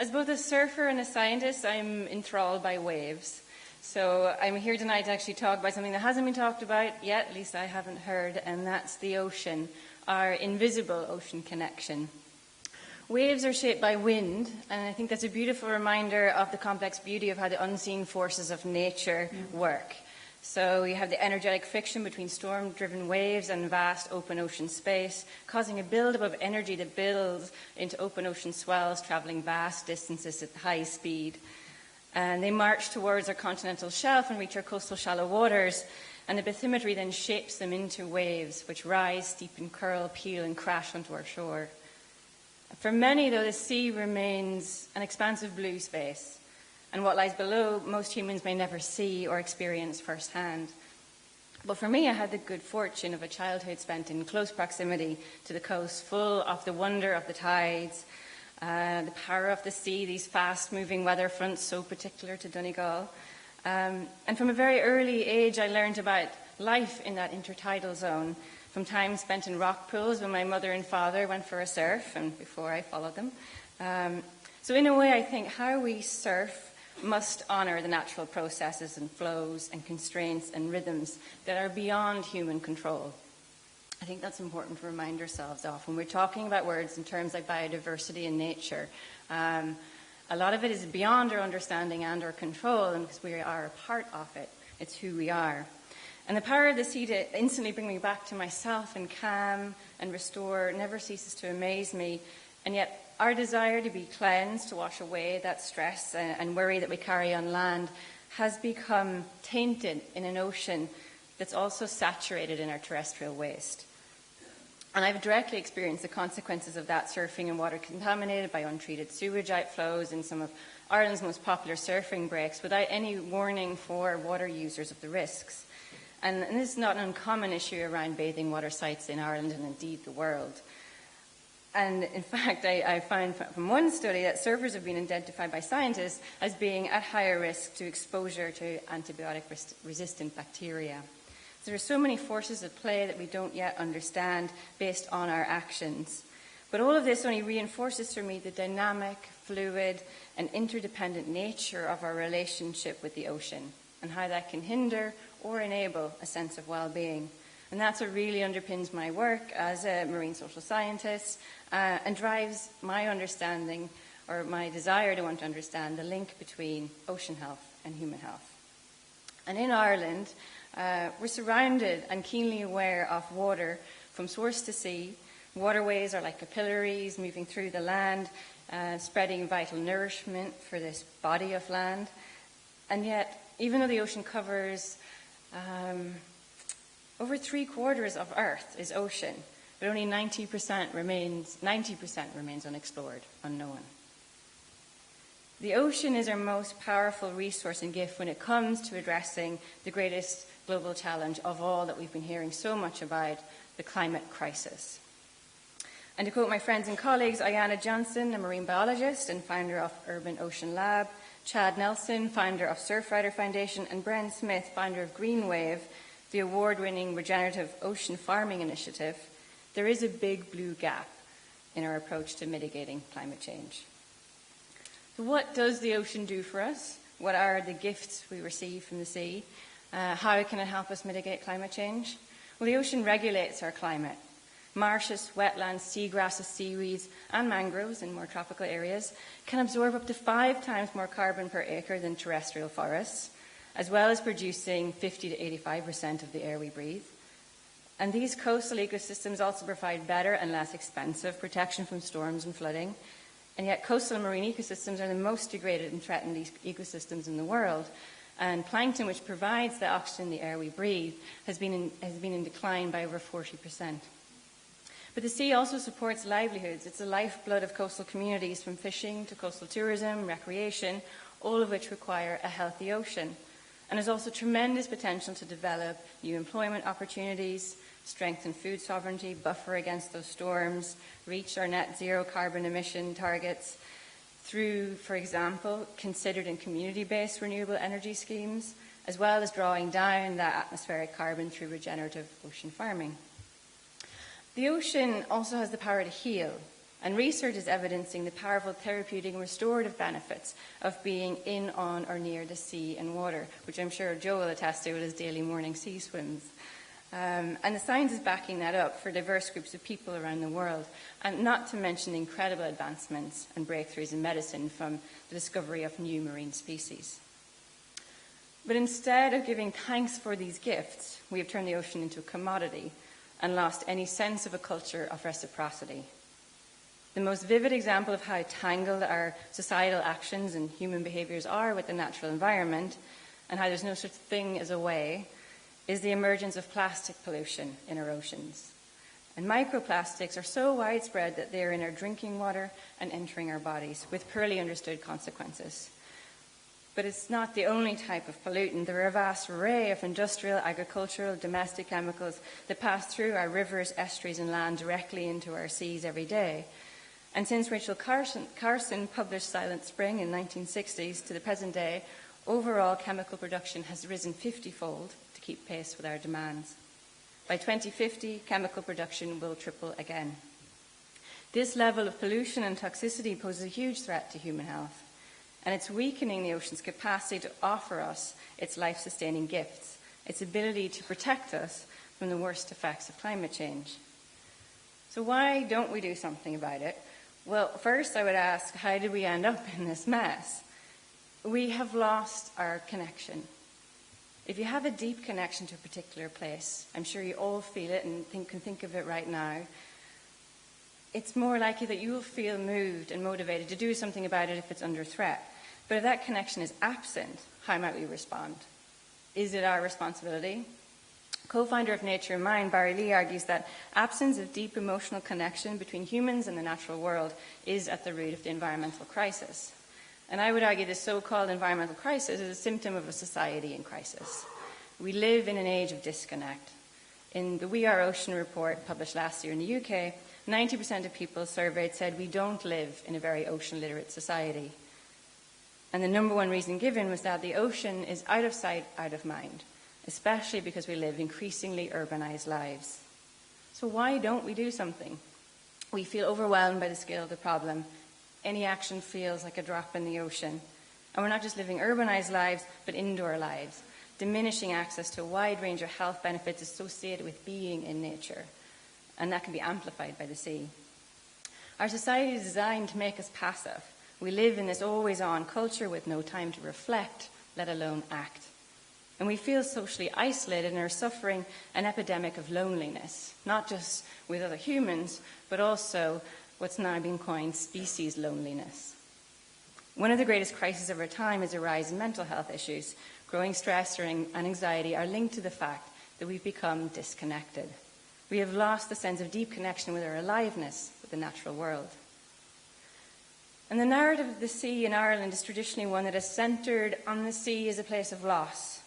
As both a surfer and a scientist, I'm enthralled by waves. So I'm here tonight to actually talk about something that hasn't been talked about yet, at least I haven't heard, and that's the ocean, our invisible ocean connection. Waves are shaped by wind, and I think that's a beautiful reminder of the complex beauty of how the unseen forces of nature work. So you have the energetic friction between storm-driven waves and vast open ocean space, causing a buildup of energy that builds into open ocean swells, traveling vast distances at high speed. And they march towards our continental shelf and reach our coastal shallow waters, and the bathymetry then shapes them into waves, which rise, steepen, curl, peel, and crash onto our shore. For many, though, the sea remains an expansive blue space, and what lies below, most humans may never see or experience firsthand. But for me, I had the good fortune of a childhood spent in close proximity to the coast, full of the wonder of the tides, the power of the sea, these fast-moving weather fronts so particular to Donegal. And from a very early age, I learned about life in that intertidal zone, from time spent in rock pools when my mother and father went for a surf, and before I followed them. So in a way, I think how we surf must honour the natural processes and flows and constraints and rhythms that are beyond human control. I think that's important to remind ourselves of when we're talking about words in terms like biodiversity and nature. A lot of it is beyond our understanding and our control, and because we are a part of it, it's who we are. And the power of the sea to instantly bring me back to myself and calm and restore never ceases to amaze me. And yet our desire to be cleansed, to wash away that stress and worry that we carry on land, has become tainted in an ocean that's also saturated in our terrestrial waste. And I've directly experienced the consequences of that, surfing in water contaminated by untreated sewage outflows in some of Ireland's most popular surfing breaks, without any warning for water users of the risks. And this is not an uncommon issue around bathing water sites in Ireland and indeed the world. And in fact, I found from one study that surfers have been identified by scientists as being at higher risk to exposure to antibiotic-resistant bacteria. There are so many forces at play that we don't yet understand based on our actions. But all of this only reinforces for me the dynamic, fluid, and interdependent nature of our relationship with the ocean, and how that can hinder or enable a sense of well-being. And that's what really underpins my work as a marine social scientist and drives my understanding, or my desire to want to understand, the link between ocean health and human health. And in Ireland, we're surrounded and keenly aware of water from source to sea. Waterways are like capillaries moving through the land, spreading vital nourishment for this body of land. And yet, even though the ocean covers over 3/4 of Earth is ocean, but only 90% remains unexplored, unknown. The ocean is our most powerful resource and gift when it comes to addressing the greatest global challenge of all that we've been hearing so much about, the climate crisis. And to quote my friends and colleagues, Ayanna Johnson, a marine biologist and founder of Urban Ocean Lab, Chad Nelson, founder of Surfrider Foundation, and Bren Smith, founder of Green Wave, the award-winning regenerative ocean farming initiative, there is a big blue gap in our approach to mitigating climate change. So what does the ocean do for us? What are the gifts we receive from the sea? How can it help us mitigate climate change? Well, the ocean regulates our climate. Marshes, wetlands, seagrasses, seaweeds, and mangroves in more tropical areas can absorb up to 5 times more carbon per acre than terrestrial forests, as well as producing 50 to 85% of the air we breathe. And these coastal ecosystems also provide better and less expensive protection from storms and flooding. And yet coastal marine ecosystems are the most degraded and threatened ecosystems in the world. And plankton, which provides the oxygen in the air we breathe, has been in decline by over 40%. But the sea also supports livelihoods. It's the lifeblood of coastal communities, from fishing to coastal tourism, recreation, all of which require a healthy ocean. And there's also tremendous potential to develop new employment opportunities, strengthen food sovereignty, buffer against those storms, reach our net zero carbon emission targets through, for example, considered and community-based renewable energy schemes, as well as drawing down that atmospheric carbon through regenerative ocean farming. The ocean also has the power to heal, And research is evidencing the powerful therapeutic and restorative benefits of being in, on, or near the sea and water, which I'm sure Joe will attest to with his daily morning sea swims. And the science is backing that up for diverse groups of people around the world, and not to mention the incredible advancements and breakthroughs in medicine from the discovery of new marine species. But instead of giving thanks for these gifts, we have turned the ocean into a commodity and lost any sense of a culture of reciprocity. The most vivid example of how tangled our societal actions and human behaviours are with the natural environment, and how there's no such thing as a way, is the emergence of plastic pollution in our oceans. And microplastics are so widespread that they're in our drinking water and entering our bodies, with poorly understood consequences. But it's not the only type of pollutant. There are a vast array of industrial, agricultural, domestic chemicals that pass through our rivers, estuaries, and land directly into our seas every day. And since Rachel Carson published Silent Spring in the 1960s to the present day, overall chemical production has risen 50-fold to keep pace with our demands. By 2050, chemical production will triple again. This level of pollution and toxicity poses a huge threat to human health, and it's weakening the ocean's capacity to offer us its life-sustaining gifts, its ability to protect us from the worst effects of climate change. So why don't we do something about it? Well, first I would ask, how did we end up in this mess? We have lost our connection. If you have a deep connection to a particular place, I'm sure you all feel it and can think of it right now, it's more likely that you will feel moved and motivated to do something about it if it's under threat. But if that connection is absent, how might we respond? Is it our responsibility? Co-founder of Nature and Mind, Barry Lee, argues that absence of deep emotional connection between humans and the natural world is at the root of the environmental crisis. And I would argue this so-called environmental crisis is a symptom of a society in crisis. We live in an age of disconnect. In the We Are Ocean report published last year in the UK, 90% of people surveyed said we don't live in a very ocean-literate society. And the number one reason given was that the ocean is out of sight, out of mind, especially because we live increasingly urbanized lives. So why don't we do something? We feel overwhelmed by the scale of the problem. Any action feels like a drop in the ocean. And we're not just living urbanized lives, but indoor lives, diminishing access to a wide range of health benefits associated with being in nature. And that can be amplified by the sea. Our society is designed to make us passive. We live in this always-on culture with no time to reflect, let alone act. And we feel socially isolated and are suffering an epidemic of loneliness, not just with other humans, but also what's now being coined species loneliness. One of the greatest crises of our time is a rise in mental health issues. Growing stress and anxiety are linked to the fact that we've become disconnected. We have lost the sense of deep connection with our aliveness with the natural world. And the narrative of the sea in Ireland is traditionally one that is centred on the sea as a place of loss,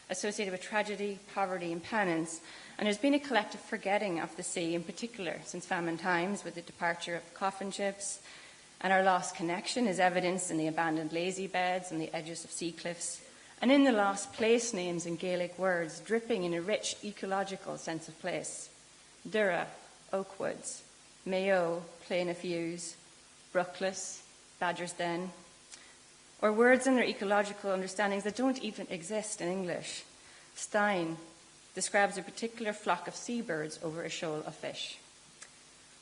associated with tragedy, poverty, and penance. And there's been a collective forgetting of the sea in particular since famine times, with the departure of coffin ships. And our lost connection is evidenced in the abandoned lazy beds and the edges of sea cliffs, and in the lost place names and Gaelic words dripping in a rich ecological sense of place. Dura, Oakwoods, Mayo, Plain of Views, Bruckless, Badger's Den, or words and their ecological understandings that don't even exist in English. Stein describes a particular flock of seabirds over a shoal of fish.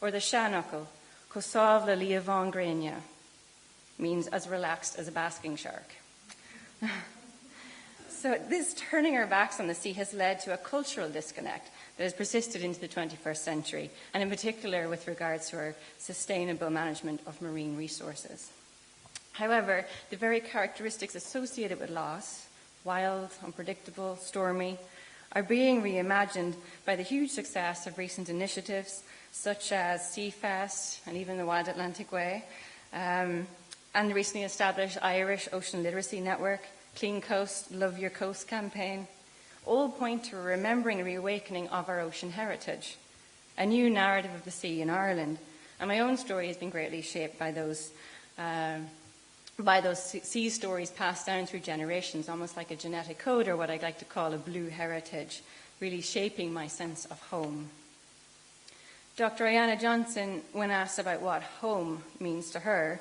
Or the Shanachal, Cosav la Liavon Grania, means as relaxed as a basking shark. So this turning our backs on the sea has led to a cultural disconnect that has persisted into the 21st century, and in particular with regards to our sustainable management of marine resources. However, the very characteristics associated with loss, wild, unpredictable, stormy, are being reimagined by the huge success of recent initiatives such as Seafest and even the Wild Atlantic Way, and the recently established Irish Ocean Literacy Network, Clean Coast, Love Your Coast campaign, all point to a remembering and reawakening of our ocean heritage, a new narrative of the sea in Ireland. And my own story has been greatly shaped by those sea stories passed down through generations, almost like a genetic code, or what I'd like to call a blue heritage, really shaping my sense of home. Dr. Ayanna Johnson, when asked about what home means to her,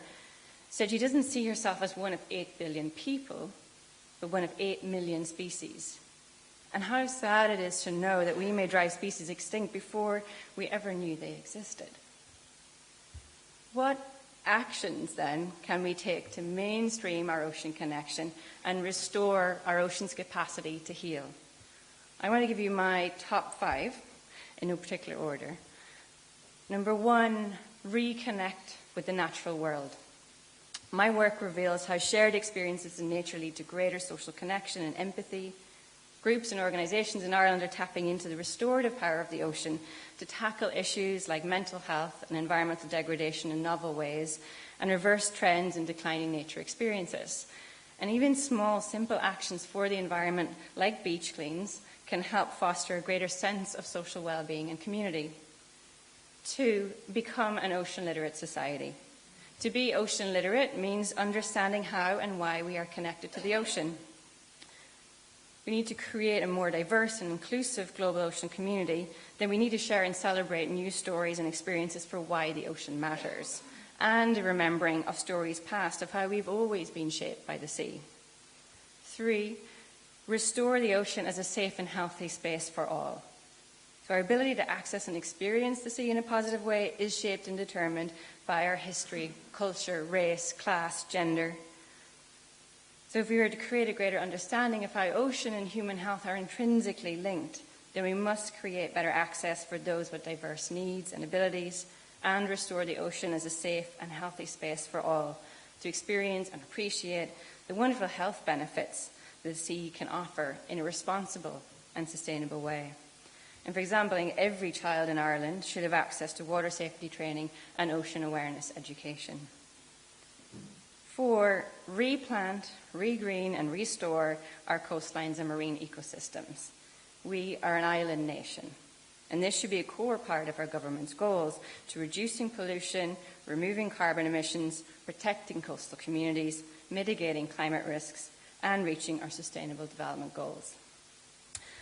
said she doesn't see herself as one of 8 billion people, but one of 8 million species. And how sad it is to know that we may drive species extinct before we ever knew they existed. What actions, then, can we take to mainstream our ocean connection and restore our ocean's capacity to heal? I want to give you my top 5 in no particular order. Number 1, reconnect with the natural world. My work reveals how shared experiences in nature lead to greater social connection and empathy. Groups and organisations in Ireland are tapping into the restorative power of the ocean to tackle issues like mental health and environmental degradation in novel ways and reverse trends in declining nature experiences. And even small, simple actions for the environment, like beach cleans, can help foster a greater sense of social well-being and community. 2, become an ocean literate society. To be ocean literate means understanding how and why we are connected to the ocean. We need to create a more diverse and inclusive global ocean community. Then we need to share and celebrate new stories and experiences for why the ocean matters, and a remembering of stories past of how we've always been shaped by the sea. 3, restore the ocean as a safe and healthy space for all. So our ability to access and experience the sea in a positive way is shaped and determined by our history, culture, race, class, gender. So if we were to create a greater understanding of how ocean and human health are intrinsically linked, then we must create better access for those with diverse needs and abilities and restore the ocean as a safe and healthy space for all to experience and appreciate the wonderful health benefits the sea can offer in a responsible and sustainable way. And for example, every child in Ireland should have access to water safety training and ocean awareness education. 4, replant, regreen, and restore our coastlines and marine ecosystems. We are an island nation, and this should be a core part of our government's goals to reducing pollution, removing carbon emissions, protecting coastal communities, mitigating climate risks, and reaching our sustainable development goals.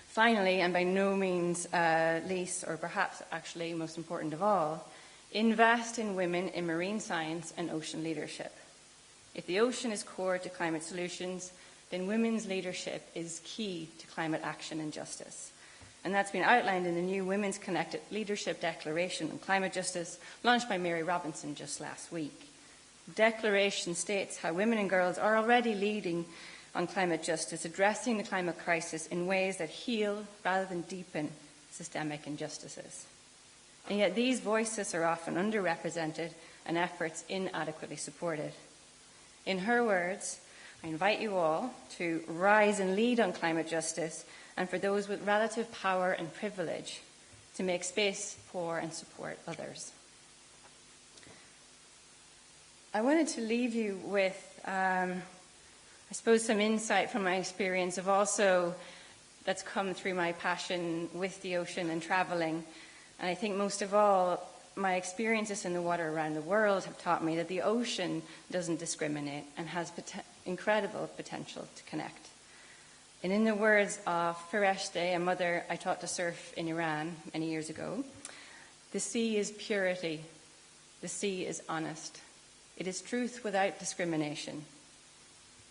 Finally, and by no means least, or perhaps actually most important of all, invest in women in marine science and ocean leadership. If the ocean is core to climate solutions, then women's leadership is key to climate action and justice. And that's been outlined in the new Women's Connected Leadership Declaration on Climate Justice, launched by Mary Robinson just last week. The declaration states how women and girls are already leading on climate justice, addressing the climate crisis in ways that heal rather than deepen systemic injustices. And yet these voices are often underrepresented and efforts inadequately supported. In her words, I invite you all to rise and lead on climate justice, and for those with relative power and privilege to make space for and support others. I wanted to leave you with I suppose some insight from my experience of also that's come through my passion with the ocean and traveling. And I think most of all, my experiences in the water around the world have taught me that the ocean doesn't discriminate and has incredible potential to connect. And in the words of Fireshte, a mother I taught to surf in Iran many years ago, the sea is purity. The sea is honest. It is truth without discrimination.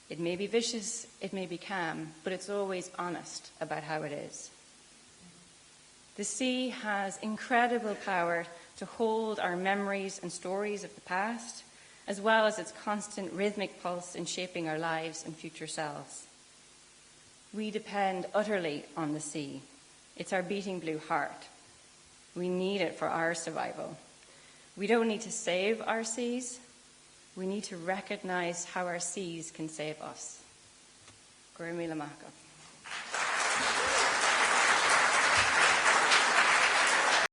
It may be vicious, it may be calm, but it's always honest about how it is. The sea has incredible power to hold our memories and stories of the past, as well as its constant rhythmic pulse in shaping our lives and future selves. We depend utterly on the sea. It's our beating blue heart. We need it for our survival. We don't need to save our seas. We need to recognize how our seas can save us. Gurumila Maka.